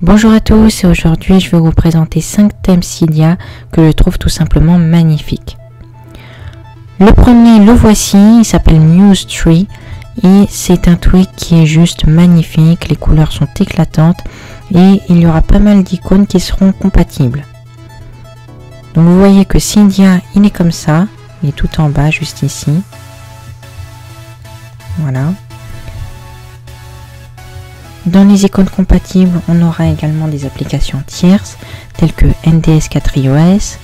Bonjour à tous et aujourd'hui je vais vous présenter 5 thèmes Cydia que je trouve tout simplement magnifiques. Le premier, le voici, il s'appelle Muse Tree et c'est un tweet qui est juste magnifique, les couleurs sont éclatantes et il y aura pas mal d'icônes qui seront compatibles. Donc vous voyez que Cydia il est comme ça, il est tout en bas juste ici. Voilà. Dans les icônes compatibles, on aura également des applications tierces telles que NDS 4iOS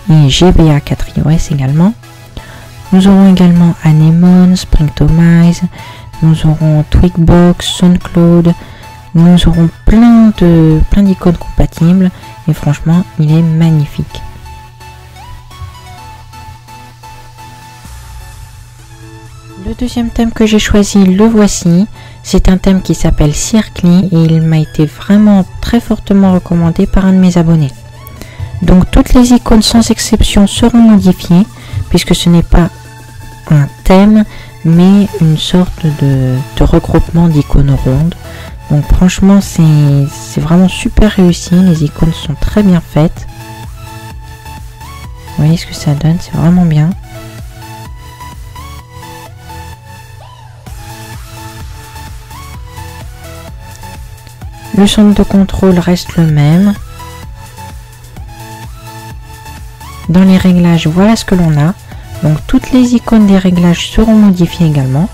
et GBA 4iOS également. Nous aurons également Anemone, Springtomize, nous aurons Tweakbox, SoundCloud, nous aurons plein d'icônes compatibles et franchement, il est magnifique. Le deuxième thème que j'ai choisi, le voici. C'est un thème qui s'appelle Circly et il m'a été vraiment très fortement recommandé par un de mes abonnés. Donc toutes les icônes sans exception seront modifiées puisque ce n'est pas un thème mais une sorte de regroupement d'icônes rondes. Donc franchement c'est vraiment super réussi, les icônes sont très bien faites. Vous voyez ce que ça donne, c'est vraiment bien. Le centre de contrôle reste le même. Dans les réglages, voilà ce que l'on a. Donc toutes les icônes des réglages seront modifiées également.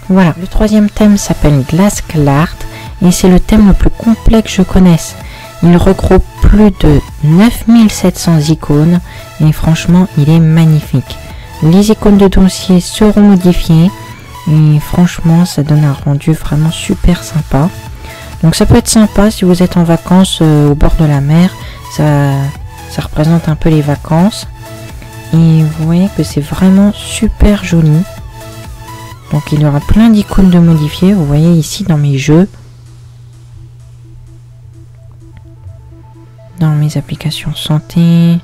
Voilà, le troisième thème s'appelle Glassclart et c'est le thème le plus complet que je connaisse. Il regroupe plus de 9700 icônes et franchement, il est magnifique. Les icônes de dossier seront modifiées et franchement ça donne un rendu vraiment super sympa. Donc ça peut être sympa si vous êtes en vacances au bord de la mer, ça représente un peu les vacances. Et vous voyez que c'est vraiment super joli. Donc il y aura plein d'icônes de modifier, vous voyez ici dans mes jeux. Dans mes applications santé.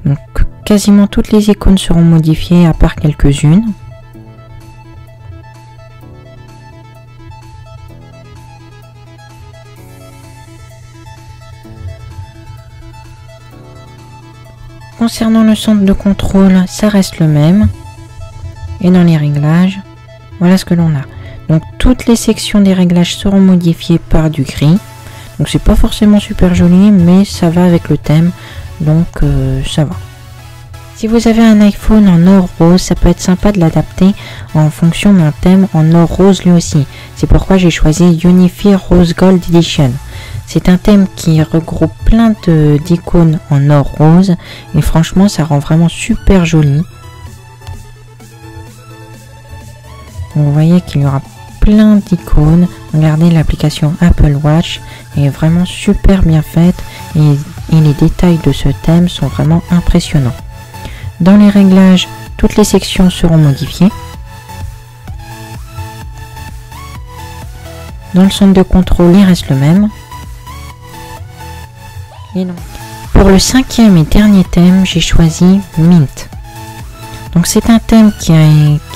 Donc quasiment toutes les icônes seront modifiées à part quelques-unes. Concernant le centre de contrôle, ça reste le même. Et dans les réglages, voilà ce que l'on a. Donc toutes les sections des réglages seront modifiées par du gris. Donc c'est pas forcément super joli, mais ça va avec le thème. Donc ça va. Si vous avez un iPhone en or rose, ça peut être sympa de l'adapter en fonction d'un thème en or rose lui aussi. C'est pourquoi j'ai choisi Unify Rose Gold Edition. C'est un thème qui regroupe plein d'icônes en or rose et franchement ça rend vraiment super joli. Vous voyez qu'il y aura plein d'icônes. Regardez, l'application Apple Watch est vraiment super bien faite et les détails de ce thème sont vraiment impressionnants. Dans les réglages, toutes les sections seront modifiées. Dans le centre de contrôle, il reste le même. Et donc, pour le cinquième et dernier thème, j'ai choisi Mint. Donc c'est un thème qui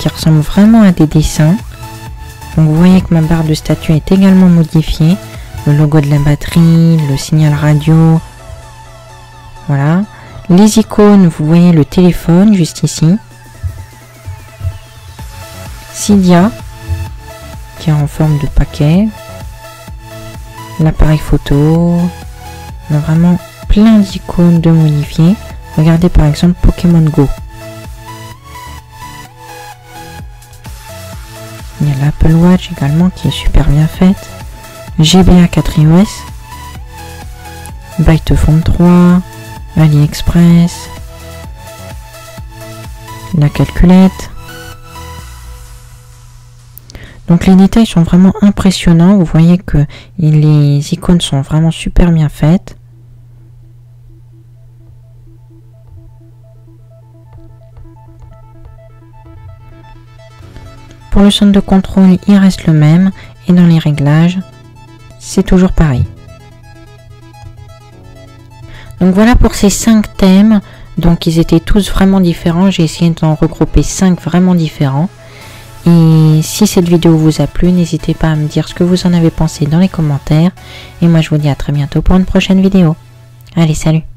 ressemble vraiment à des dessins. Donc vous voyez que ma barre de statut est également modifiée. Le logo de la batterie, le signal radio. Voilà. Les icônes, vous voyez le téléphone juste ici. Cydia, qui est en forme de paquet. L'appareil photo. On a vraiment plein d'icônes de modifier. Regardez par exemple Pokémon Go. Il y a l'Apple Watch également qui est super bien faite. GBA 4iOS. Bytephone 3. AliExpress. La calculette. Donc les détails sont vraiment impressionnants. Vous voyez que les icônes sont vraiment super bien faites. Pour le centre de contrôle, il reste le même. Et dans les réglages, c'est toujours pareil. Donc voilà pour ces 5 thèmes. Donc ils étaient tous vraiment différents. J'ai essayé d'en regrouper 5 vraiment différents. Et si cette vidéo vous a plu, n'hésitez pas à me dire ce que vous en avez pensé dans les commentaires. Et moi je vous dis à très bientôt pour une prochaine vidéo. Allez, salut!